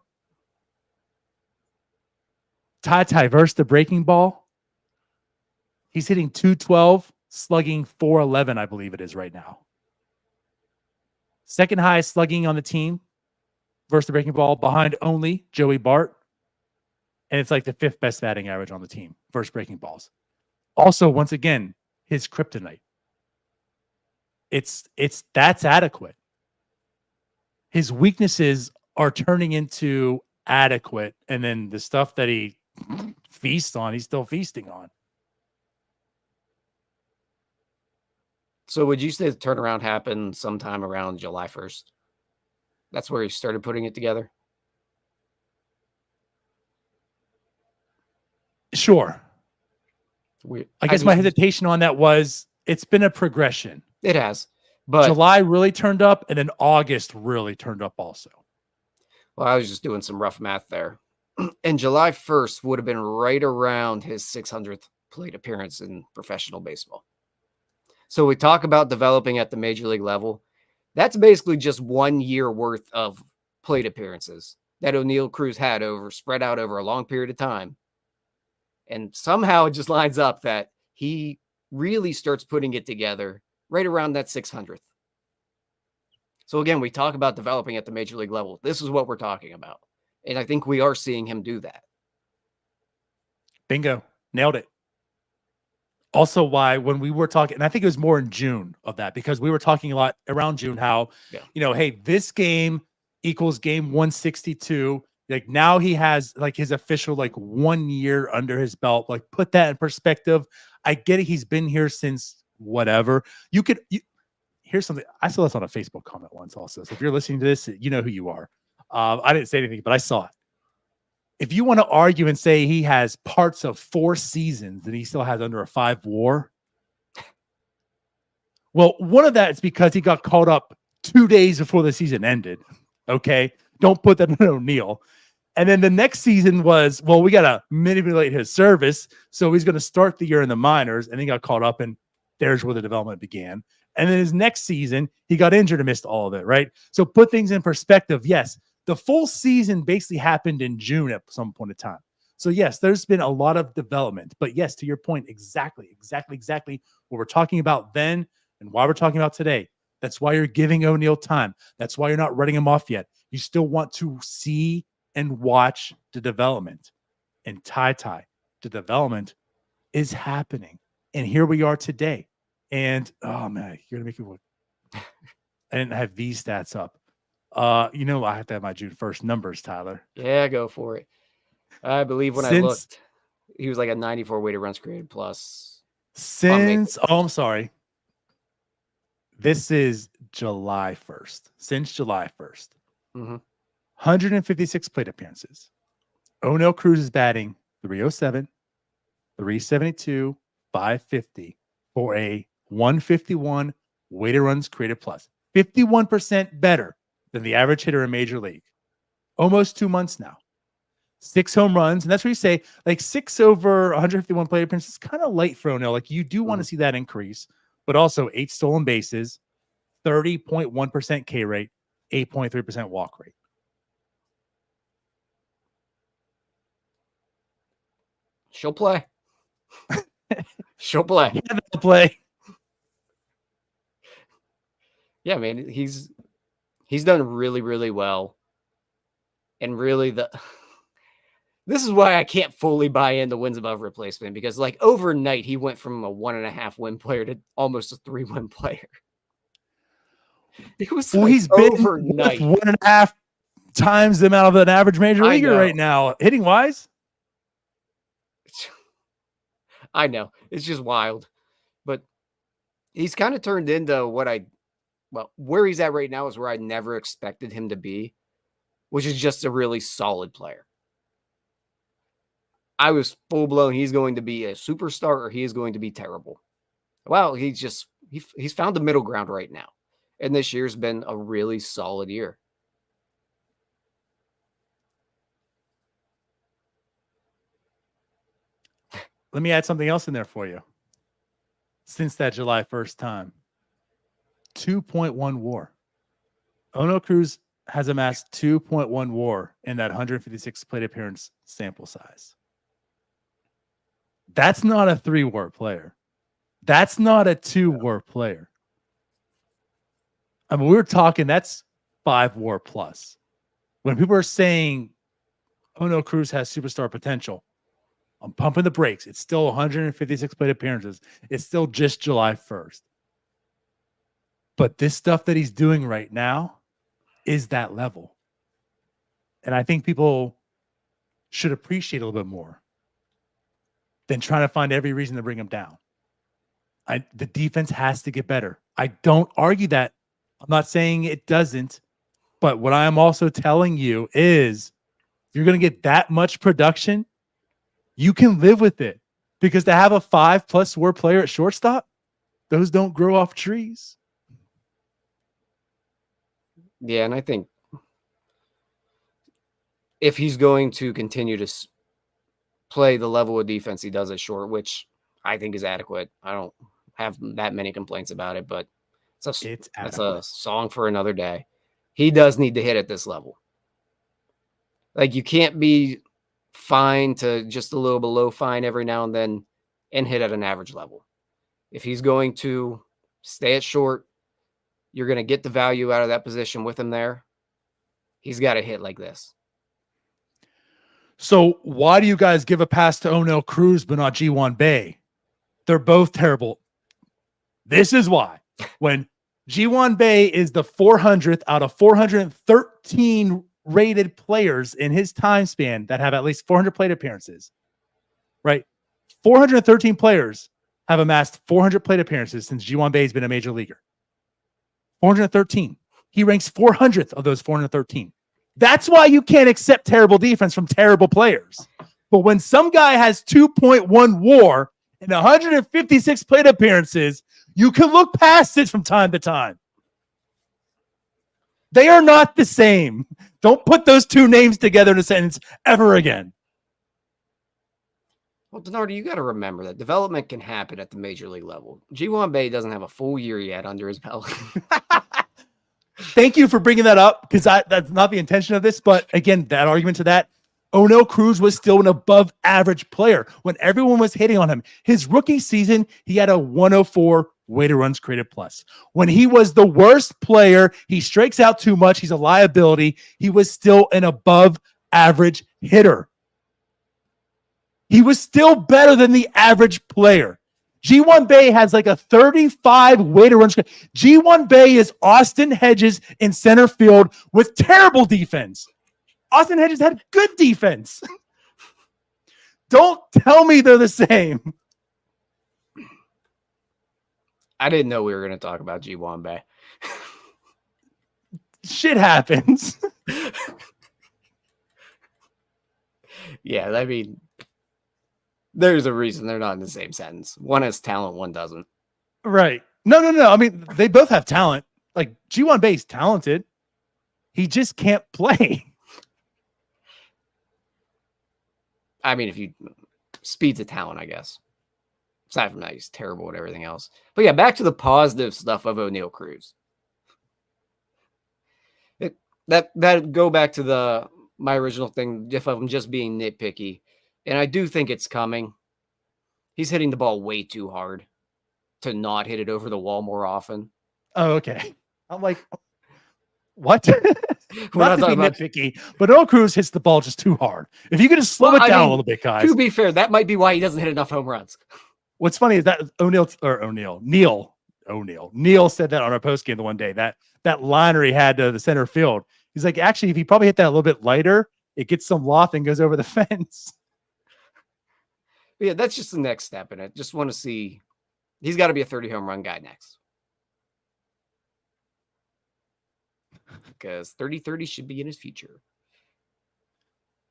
Ty versus the breaking ball. He's hitting 212, slugging 411, I believe it is right now. Second highest slugging on the team versus the breaking ball, behind only Joey Bart. And it's like the 5th best batting average on the team versus breaking balls. Also, once again, his kryptonite. That's adequate. His weaknesses are turning into adequate, and then the stuff that he feasts on, he's still feasting on. So would you say the turnaround happened sometime around July 1st? That's where he started putting it together? Sure. I guess my hesitation on that was it's been a progression. It has. But July really turned up, and then August really turned up also. Well, I was just doing some rough math there. And July 1st would have been right around his 600th plate appearance in professional baseball. So we talk about developing at the major league level. That's basically just 1 year worth of plate appearances that Oneil Cruz had spread out over a long period of time. And somehow it just lines up that he really starts putting it together right around that 600th. So again, we talk about developing at the major league level. This is what we're talking about. And I think we are seeing him do that. Bingo. Nailed it. Also, why when we were talking, and I think it was more in June of that, because we were talking a lot around June, how, hey, this game equals game 162. Like now he has like his official 1 year under his belt. Like put that in perspective. I get it. He's been here since whatever. Here's something. I saw this on a Facebook comment once also. So if you're listening to this, you know who you are. I didn't say anything, but I saw it. If you want to argue and say he has parts of 4 seasons and he still has under a 5 WAR, well, one of that is because he got called up 2 days before the season ended. Okay, don't put that on Oneil. And then the next season was, well, we got to manipulate his service, so he's going to start the year in the minors, and he got caught up, and there's where the development began. And then his next season, he got injured and missed all of it, right? So put things in perspective. Yes, the full season basically happened in June at some point in time. So yes, there's been a lot of development. But yes, to your point, exactly what we're talking about then and why we're talking about today. That's why you're giving Oneil time. That's why you're not writing him off yet. You still want to see and watch the development. And Ty, the development is happening. And here we are today. And, oh, man, you're going to make me look. I didn't have these stats up. I have to have my June 1st numbers, Tyler. Yeah, go for it. I believe when I looked, he was like a 94 weighted runs created plus. I'm sorry. This is July 1st. Since July 1st. 156 plate appearances. Oneil Cruz is batting 307, 372, 550 for a 151 weighted runs created plus. 51% better than the average hitter in Major League. Almost 2 months now. 6 home runs. And that's where you say, like, 6 over 151 plate appearances is kind of light for Oneil. Like, you do want to see that increase, but also 8 stolen bases, 30.1% K rate, 8.3% walk rate. She'll play. She'll play. Yeah, they'll play. Yeah, man, he's done really, really well. And really this is why I can't fully buy in the wins above replacement, because like overnight he went from a 1.5 win player to almost a 3-win player. It was he's overnight. been 1.5 times the amount of an average major leaguer right now, hitting wise. I know. It's just wild. But he's kind of turned into where he's at right now is where I never expected him to be, which is just a really solid player. I was full blown. He's going to be a superstar or he is going to be terrible. Well, he's found the middle ground right now. And this year's been a really solid year. Let me add something else in there for you. Since that July 1st time, 2.1 WAR. Oneil Cruz has amassed 2.1 WAR in that 156 plate appearance sample size. That's not a 3 WAR player. That's not a 2 WAR player. I mean, we're talking that's 5 WAR plus. When people are saying Oneil Cruz has superstar potential, I'm pumping the brakes. It's still 156 plate appearances. It's still just July 1st. But this stuff that he's doing right now is that level. And I think people should appreciate a little bit more than trying to find every reason to bring him down. The defense has to get better. I don't argue that. I'm not saying it doesn't. But what I am also telling you is you're going to get that much production. You can live with it, because to have a 5+ WAR player at shortstop, those don't grow off trees. Yeah, and I think if he's going to continue to play the level of defense he does at short, which I think is adequate, I don't have that many complaints about it, but that's a song for another day. He does need to hit at this level. Like, you can't be fine to just a little below fine every now and then and hit at an average level. If he's going to stay at short, you're going to get the value out of that position with him there. He's got to hit like this. So why do you guys give a pass to Oneil Cruz but not Ji-hwan Bae? They're both terrible. This is why. When Ji-hwan Bae is the 400th out of 413 rated players in his time span that have at least 400 plate appearances, right? 413 players have amassed 400 plate appearances since Ji-hwan Bae has been a major leaguer. 413. He ranks 400th of those 413. That's why you can't accept terrible defense from terrible players. But when some guy has 2.1 WAR and 156 plate appearances, you can look past it from time to time. They are not the same. Don't put those two names together in a sentence ever again. Well, Denardi, you got to remember that development can happen at the major league level. Ji-hwan Bae doesn't have a full year yet under his belt. Thank you for bringing that up, because that's not the intention of this. But again, that argument to that, Oneil Cruz was still an above average player when everyone was hitting on him. His rookie season, he had a 104 weighted runs created plus. When he was the worst player, he strikes out too much, he's a liability, he was still an above average hitter. He was still better than the average player. Ji-hwan Bae has like a 35 weighted runs. Ji-hwan Bae is Austin Hedges in center field with terrible defense. Austin Hedges had good defense. Don't tell me they're the same. I didn't know we were going to talk about Ji-hwan Bae. Shit happens. Yeah, I mean, There's a reason they're not in the same sentence. One has talent, one doesn't. Right. No. I mean, they both have talent. Like G1 Bay's talented. He just can't play. I mean, if you speed's a talent, I guess. Aside from that, he's terrible at everything else. But yeah, back to the positive stuff of Oneil Cruz. That go back to my original thing, if I'm just being nitpicky. And I do think it's coming. He's hitting the ball way too hard to not hit it over the wall more often. Oh, okay. I'm like, what? We're Not to be nitpicky, but Oneil Cruz hits the ball just too hard. If you could just slow it down a little bit, guys. To be fair, that might be why he doesn't hit enough home runs. What's funny is that Neil said that on our postgame the one day, that liner he had to the center field. He's like, actually, if he probably hit that a little bit lighter, it gets some loft and goes over the fence. Yeah, that's just the next step in it. Just want to see. He's got to be a 30 home run guy next. Because 30-30 should be in his future.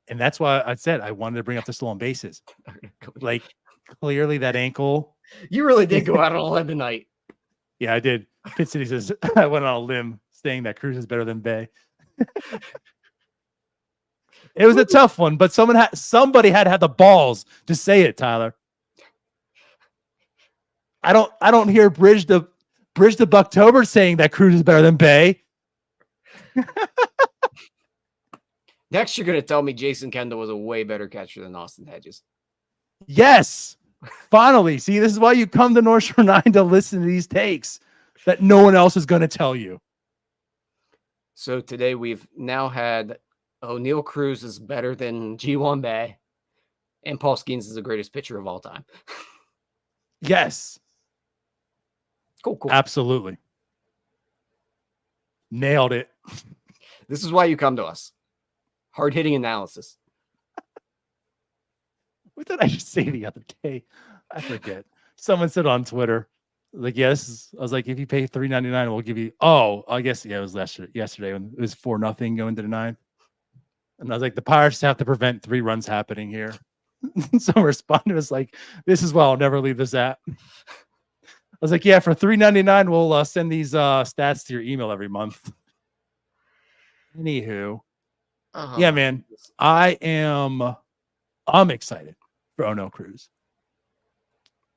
And that's why I said I wanted to bring up the stolen bases. Like, clearly that ankle. You really did go out on a limb tonight. Yeah, I did. Pitt City says I went on a limb saying that Cruz is better than Bay. It was a tough one, but somebody had to have the balls to say it, Tyler. I don't hear Bridge to Bucktober saying that Cruz is better than Bay. Next, you're going to tell me Jason Kendall was a way better catcher than Austin Hedges. Yes. Finally. See, this is why you come to North Shore 9 to listen to these takes that no one else is going to tell you. So today we've now had Oneil Cruz is better than G1 Bay, and Paul Skenes is the greatest pitcher of all time. Yes. Cool. Absolutely. Nailed it. This is why you come to us. Hard-hitting analysis. What did I just say the other day? I forget. Someone said on Twitter, like, yes. I was like, if you pay $3.99, we'll give you. Oh, I guess it was yesterday when it was 4-0 going to the 9th. And I was like, the Pirates have to prevent 3 runs happening here. Someone responded was like, this is why I'll never leave this app. I was like, yeah, for $3.99, we'll send these stats to your email every month. Anywho, yeah, man, I'm excited for Oneil Cruz.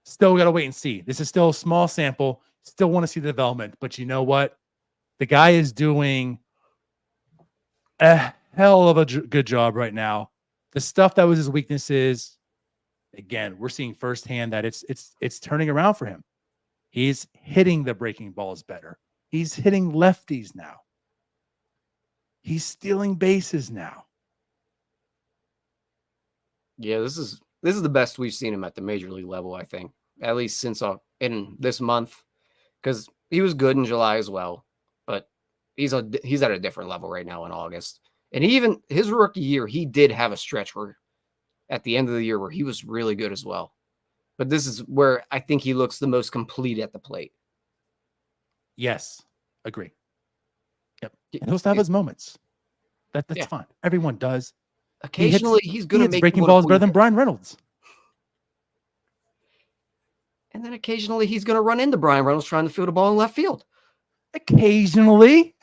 Still got to wait and see. This is still a small sample. Still want to see the development, but you know what? The guy is doing a hell of a good job right now. The stuff that was his weaknesses, again, we're seeing firsthand that it's turning around for him. He's hitting the breaking balls better. He's hitting lefties now. He's stealing bases now. Yeah, this is the best we've seen him at the major league level, I think, at least since in this month, because he was good in July as well, but he's at a different level right now in August. And even his rookie year, he did have a stretch where at the end of the year where he was really good as well. But this is where I think he looks the most complete at the plate. Yes, agree. Yep, and he'll still have his moments. That's fine. Everyone does. Occasionally, he's going to make breaking balls better than Brian Reynolds. And then occasionally, he's going to run into Brian Reynolds trying to field a ball in left field. Occasionally.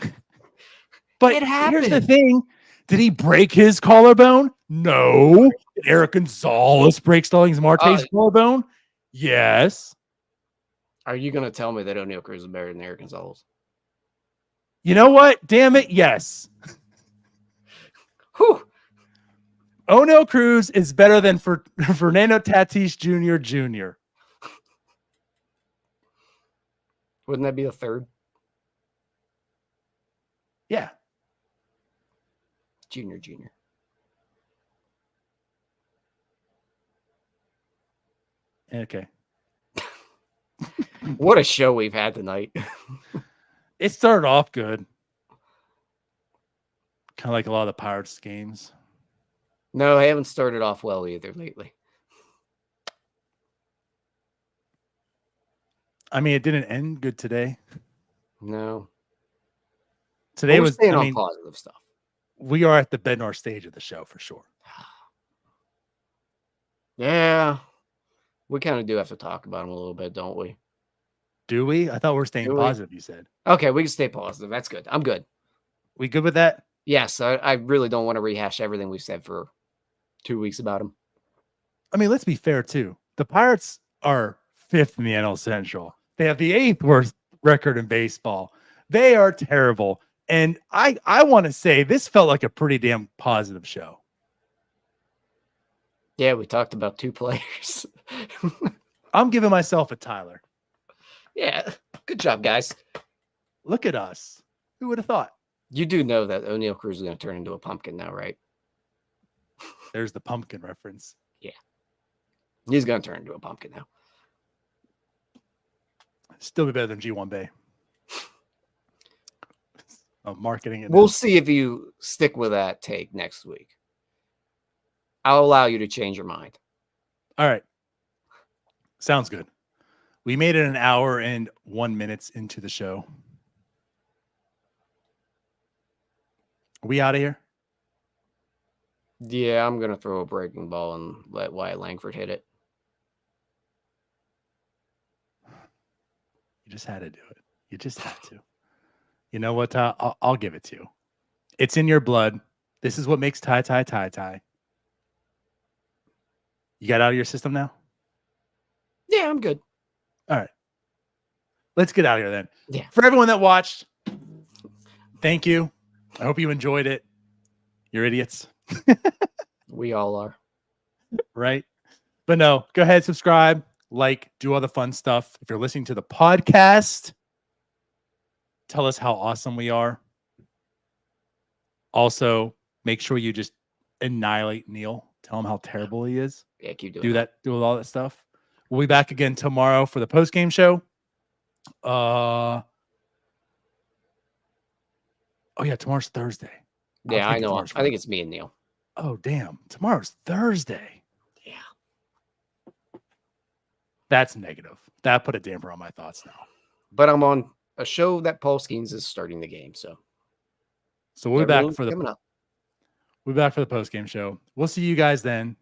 But here's the thing. Did he break his collarbone? No. Did Eric Gonzalez break Stallings Marte's collarbone? Yes. Are you going to tell me that Oneil Cruz is better than Eric Gonzalez? You know what? Damn it. Yes. Whew. Oneil Cruz is better than Fernando Tatis Jr. Wouldn't that be the third? Yeah. Junior. Okay. What a show we've had tonight. It started off good. Kind of like a lot of the Pirates games. No, I haven't started off well either lately. I mean, it didn't end good today. No. Today was on positive stuff. We are at the Bednar stage of the show for sure. Yeah. We kind of do have to talk about him a little bit, don't we? Do we? I thought we were staying Do we? positive, you said. Okay, we can stay positive. That's good. I'm good. We good with that? Yes, I really don't want to rehash everything we've said for 2 weeks about him. I mean, let's be fair, too. The Pirates are 5th in the NL Central. They have the 8th worst record in baseball. They are terrible. And I want to say this felt like a pretty damn positive show. Yeah, we talked about 2 players. I'm giving myself a Tyler. Yeah, good job, guys. Look at us. Who would have thought? You do know that Oneil Cruz is going to turn into a pumpkin now, right? There's the pumpkin reference. Yeah. He's going to turn into a pumpkin now. Still be better than G1 Bay. Marketing it. We'll see if you stick with that take next week. I'll allow you to change your mind. All right. Sounds good. We made it an hour and 1 minute into the show. Are we out of here? Yeah, I'm going to throw a breaking ball and let Wyatt Langford hit it. You just had to do it. You just had to. You know what? I'll give it to you. It's in your blood. This is what makes tie. You got out of your system now? Yeah, I'm good. All right. Let's get out of here then. Yeah. For everyone that watched, thank you. I hope you enjoyed it. You're idiots. We all are. Right? But no, go ahead, subscribe, like, do all the fun stuff. If you're listening to the podcast, tell us how awesome we are. Also, make sure you just annihilate Neil. Tell him how terrible he is. Yeah, keep doing Do that. Do all that stuff. We'll be back again tomorrow for the post-game show. Oh yeah, tomorrow's Thursday. Yeah, I know. I think it's me and Neil. Oh, damn. Tomorrow's Thursday. Yeah. That's negative. That put a damper on my thoughts now. But I'm on a show that Paul Skenes is starting the game, so we'll be back for the post-game show. We'll see you guys then.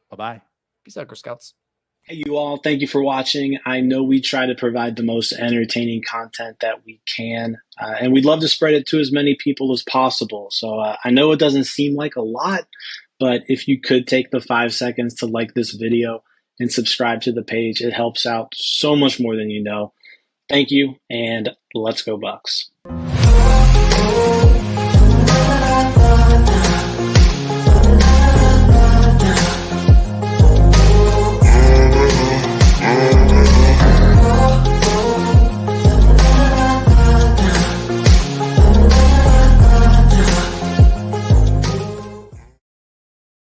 Bye-bye. Peace out, Girl Scouts. Hey, you all. Thank you for watching. I know we try to provide the most entertaining content that we can, and we'd love to spread it to as many people as possible. So I know it doesn't seem like a lot, but if you could take the 5 seconds to like this video and subscribe to the page, it helps out so much more than you know. Thank you, and let's go Bucks.